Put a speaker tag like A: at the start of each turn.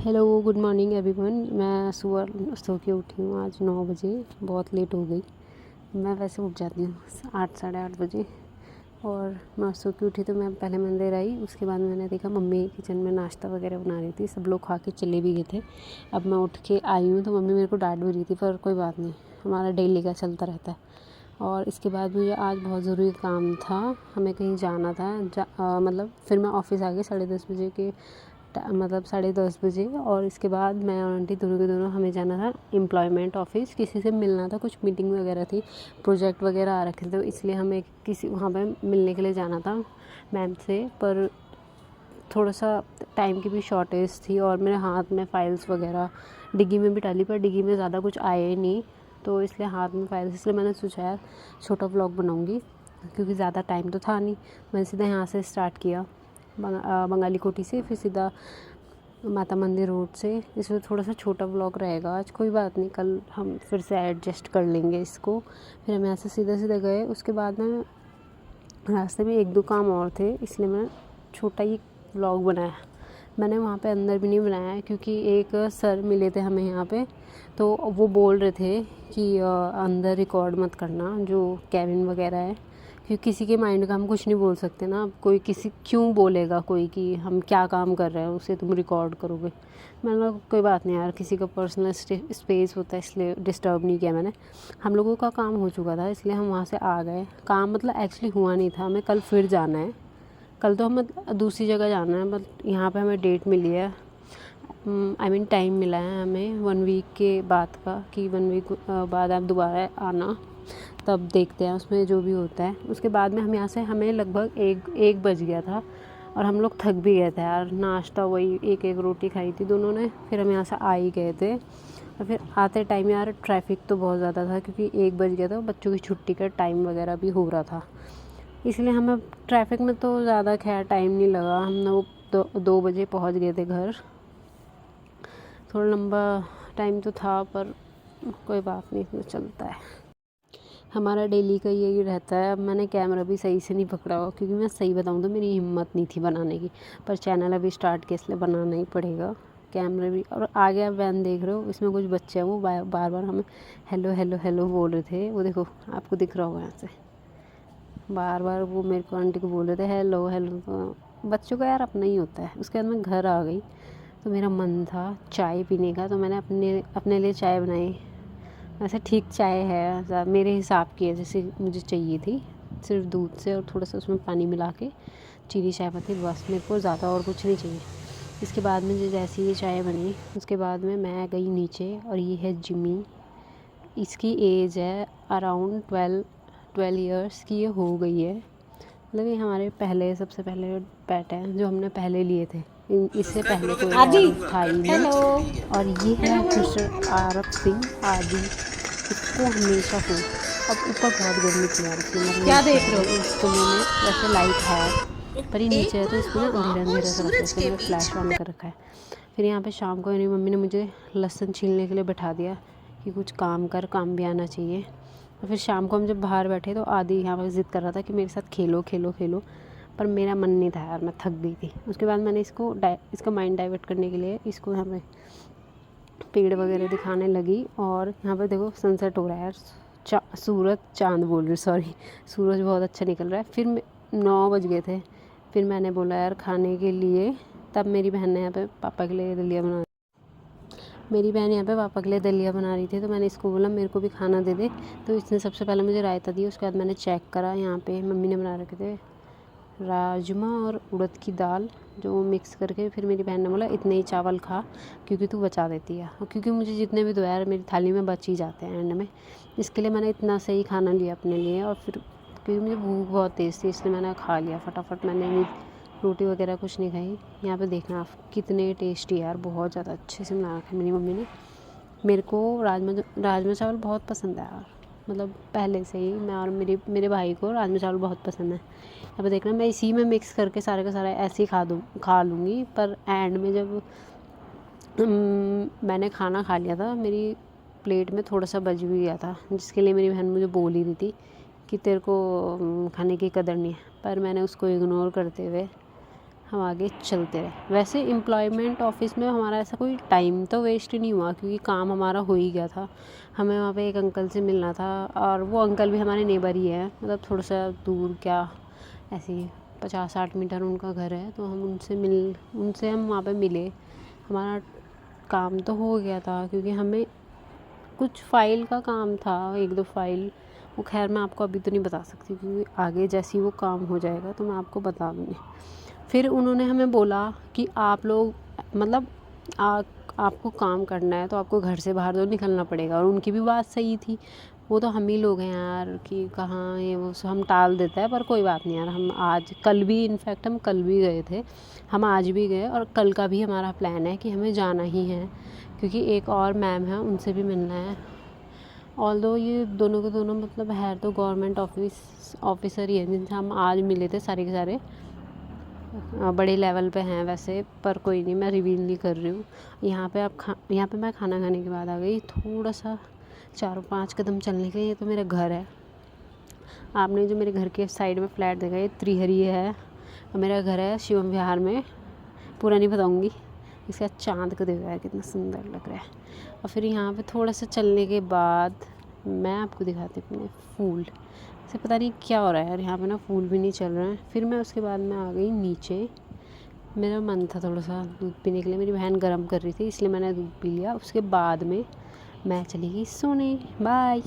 A: Hello good morning everyone. मैं सुबह सो के उठी हूँ आज 9 बजे। बहुत लेट हो गई। मैं वैसे उठ जाती हूँ 8 साढ़े 8 बजे। और मैं सो के उठी तो मैं पहले मंदिर आई। उसके बाद मैंने देखा मम्मी किचन में नाश्ता वगैरह बना रही थी। सब लोग खा के चले भी गए थे। अब मैं उठ के आई हूँ तो मम्मी मेरे को डांट भी रही थी, पर कोई बात नहीं, हमारा डेली का चलता रहता है। और इसके बाद मुझे आज बहुत ज़रूरी काम था, हमें कहीं जाना था। मतलब फिर मैं ऑफ़िस आ गई 10:30 बजे के मतलब 10:30 बजे। और इसके बाद मैं और आंटी दोनों के दोनों हमें जाना था एम्प्लॉयमेंट ऑफिस, किसी से मिलना था, कुछ मीटिंग वगैरह थी, प्रोजेक्ट वगैरह आ रखे थे, तो इसलिए हमें किसी वहाँ पे मिलने के लिए जाना था मैम से। पर थोड़ा सा टाइम की भी शॉर्टेज थी और मेरे हाथ में फ़ाइल्स वगैरह डिग्गी में भी डाली, पर डिग्गी में ज़्यादा कुछ आया ही नहीं, तो इसलिए हाथ में फ़ाइल्स, इसलिए मैंने सोचा यार छोटा व्लॉग बनाऊँगी, क्योंकि ज़्यादा टाइम तो था नहीं। मैंने सीधा यहाँ से स्टार्ट किया बंगाली कोठी से, फिर सीधा माता मंदिर रोड से। इसमें थोड़ा सा छोटा व्लॉग रहेगा आज, कोई बात नहीं, कल हम फिर से एडजस्ट कर लेंगे इसको। फिर हम यहाँ से सीधे सीधे गए। उसके बाद में रास्ते में एक दो काम और थे, इसलिए मैं छोटा ही व्लॉग बनाया। मैंने वहाँ पे अंदर भी नहीं बनाया है, क्योंकि एक सर मिले थे हमें यहाँ पे, तो वो बोल रहे थे कि अंदर रिकॉर्ड मत करना, जो कैबिन वगैरह है, क्योंकि किसी के माइंड का हम कुछ नहीं बोल सकते ना। कोई किसी क्यों बोलेगा कोई कि हम क्या काम कर रहे हैं उसे तुम रिकॉर्ड करोगे। मैंने कहा कोई बात नहीं यार, किसी का पर्सनल स्पेस होता है, इसलिए डिस्टर्ब नहीं किया मैंने। हम लोगों का काम हो चुका था, इसलिए हम वहाँ से आ गए। काम मतलब एक्चुअली हुआ नहीं था, हमें कल फिर जाना है। कल तो हम दूसरी जगह जाना है, बट यहाँ पे हमें डेट मिली है, आई मीन टाइम मिला है हमें 1 वीक के बाद का, कि 1 वीक बाद आप दोबारा आना, तब देखते हैं उसमें जो भी होता है। उसके बाद में हम यहाँ से, हमें लगभग एक बज गया था और हम लोग थक भी गए थे यार। नाश्ता वही एक रोटी खाई थी दोनों ने, फिर हम यहाँ से आ ही गए थे। और फिर आते टाइम यार ट्रैफिक तो बहुत ज़्यादा था, क्योंकि 1 बज गया था, बच्चों की छुट्टी का टाइम वगैरह भी हो रहा था, इसलिए हमें ट्रैफिक में तो ज़्यादा खैर टाइम नहीं लगा। हम लोग 2 बजे पहुँच गए थे घर। थोड़ा लंबा टाइम तो था, पर कोई बात नहीं, इसमें चलता है। हमारा डेली का यही रहता है। अब मैंने कैमरा भी सही से नहीं पकड़ा हुआ, क्योंकि मैं सही बताऊँ तो मेरी हिम्मत नहीं थी बनाने की, पर चैनल अभी स्टार्ट किया इसलिए बनाना ही पड़ेगा कैमरा भी। और आगे आप वैन देख रहे हो, इसमें कुछ बच्चे हैं, वो बार बार हमें हेलो हेलो हेलो बोल रहे थे। वो देखो, आपको दिख रहा होगा यहाँ से, बार बार वो मेरे को आंटी को बोल रहे थे हेलो हेलो। तो बच्चों का यार अपना ही होता है। उसके बाद मैं घर आ गई, तो मेरा मन था चाय पीने का, तो मैंने अपने लिए चाय बनाई। वैसे ठीक चाय है मेरे हिसाब की है, जैसे मुझे चाहिए थी, सिर्फ दूध से और थोड़ा सा उसमें पानी मिला के, चीनी चाय पत्ती, बस, मेरे को ज़्यादा और कुछ नहीं चाहिए। इसके बाद में जैसे ये चाय बनी, उसके बाद में मैं गई नीचे, और ये है जिमी। इसकी एज है अराउंड 12 ईयर्स की, ये हो गई है। मतलब ये हमारे पहले, सबसे पहले पेट हैं जो हमने पहले लिए थे। इससे पहले कोई और था ही नहीं। और ये है मिस्टर आरब सिंह आदि। इसको हमेशा से, अब ऊपर बहुत गर्मी थी यार, इसलिए मैं
B: क्या
A: लेट
B: देख
A: के आ
B: रहे
A: गई।
B: हो?
A: इस कमरे में वैसे लाइट है, पर ये नीचे है, तो
B: एक
A: इसमें ना
B: हवा
A: अंधेरा
B: और
A: अंधेरा सा लगता है,
B: सूरज
A: इसलिए
B: के
A: मैंने
B: बीच
A: फ्लैश ऑन कर रखा है। फिर यहाँ पे शाम को मेरी मम्मी ने मुझे लहसुन छीलने के लिए बैठा दिया, कि कुछ काम कर, काम भी आना चाहिए। और फिर शाम को हम जब बाहर बैठे, तो आदि यहाँ पर ज़िद कर रहा था कि मेरे साथ खेलो खेलो खेलो, पर मेरा मन नहीं था यार, मैं थक गई थी। उसके बाद मैंने इसका माइंड डाइवर्ट करने के लिए इसको यहाँ पे पेड़ वगैरह दिखाने लगी। और यहाँ पे देखो सनसेट हो रहा है यार, सूरज चाँद बोल रही, सॉरी, सूरज बहुत अच्छा निकल रहा है। फिर 9 बज गए थे, फिर मैंने बोला यार खाने के लिए। तब मेरी बहन ने यहाँ पे पापा के लिए दलिया बना मेरी बहन यहाँ पे पापा के लिए दलिया बना रही थी, तो मैंने इसको बोला मेरे को भी खाना दे दे। तो इसने सबसे पहले मुझे रायता दिया। उसके बाद मैंने चेक करा, यहाँ पे मम्मी ने बना रखे थे राजमा और उड़द की दाल, जो मिक्स करके। फिर मेरी बहन ने बोला इतने ही चावल खा, क्योंकि तू बचा देती है, और क्योंकि मुझे जितने भी दो यार मेरी थाली में बच ही जाते हैं एंड में, इसके लिए मैंने इतना सही खाना लिया अपने लिए। और फिर क्योंकि मुझे भूख बहुत तेज़ थी, इसलिए मैंने खा लिया फटाफट। मैंने नहीं रोटी वगैरह कुछ नहीं खाई। यहाँ पे देखना आप कितने टेस्टी यार, बहुत ज़्यादा अच्छे से बना रखा है मेरी मम्मी ने। मेरे को राजमा चावल बहुत पसंद है यार, मतलब पहले से ही। मैं और मेरे भाई को राजमा चावल बहुत पसंद है। अब देखना, मैं इसी में मिक्स करके सारे का सारा ऐसे ही खा लूँगी। पर एंड में जब मैंने खाना खा लिया था, मेरी प्लेट में थोड़ा सा बच भी गया था, जिसके लिए मेरी बहन मुझे बोल ही रही थी कि तेरे को खाने की कदर नहीं है। पर मैंने उसको इग्नोर करते हुए हम आगे चलते रहे। वैसे एम्प्लॉयमेंट ऑफिस में हमारा ऐसा कोई टाइम तो वेस्ट नहीं हुआ, क्योंकि काम हमारा हो ही गया था। हमें वहाँ पे एक अंकल से मिलना था, और वो अंकल भी हमारे नेबर ही हैं, मतलब थोड़ा सा दूर, क्या ऐसे ही 50-60 मीटर उनका घर है। तो हम उनसे हम वहाँ पे मिले। हमारा काम तो हो गया था, क्योंकि हमें कुछ फ़ाइल का काम था, 1-2 फ़ाइल। वो खैर मैं आपको अभी तो नहीं बता सकती, क्योंकि आगे जैसे ही वो काम हो जाएगा तो मैं आपको बता दूँगी। फिर उन्होंने हमें बोला कि आप लोग मतलब आपको काम करना है तो आपको घर से बाहर तो निकलना पड़ेगा। और उनकी भी बात सही थी। वो तो हम ही लोग हैं यार कि कहाँ ये वो हम टाल देता है, पर कोई बात नहीं यार। हम आज कल भी इनफैक्ट हम कल भी गए थे, हम आज भी गए, और कल का भी हमारा प्लान है कि हमें जाना ही है, क्योंकि एक और मैम है उनसे भी मिलना है। ऑल्दो ये दोनों के दोनों मतलब है तो गवर्नमेंट ऑफिसर ही है, जिनसे हम आज मिले थे, सारे के सारे बड़े लेवल पे हैं वैसे, पर कोई नहीं, मैं रिवील नहीं कर रही हूँ। यहाँ पे मैं खाना खाने के बाद आ गई। थोड़ा सा 4-5 कदम चलने के, ये तो मेरा घर है। आपने जो मेरे घर के साइड में फ्लैट देखा, ये त्रिहरी है, और मेरा घर है शिवम विहार में। पूरा नहीं बताऊँगी। इसका चाँद को देखा है कितना सुंदर लग रहा है। और फिर यहाँ पे थोड़ा सा चलने के बाद मैं आपको दिखाती हूँ अपने फूल से। पता नहीं क्या हो रहा है यार, यहाँ पे ना फूल भी नहीं चल रहे हैं। फिर मैं उसके बाद में आ गई नीचे। मेरा मन था थोड़ा सा दूध पीने के लिए, मेरी बहन गर्म कर रही थी, इसलिए मैंने दूध पी लिया। उसके बाद में मैं चली गई सोने। बाय।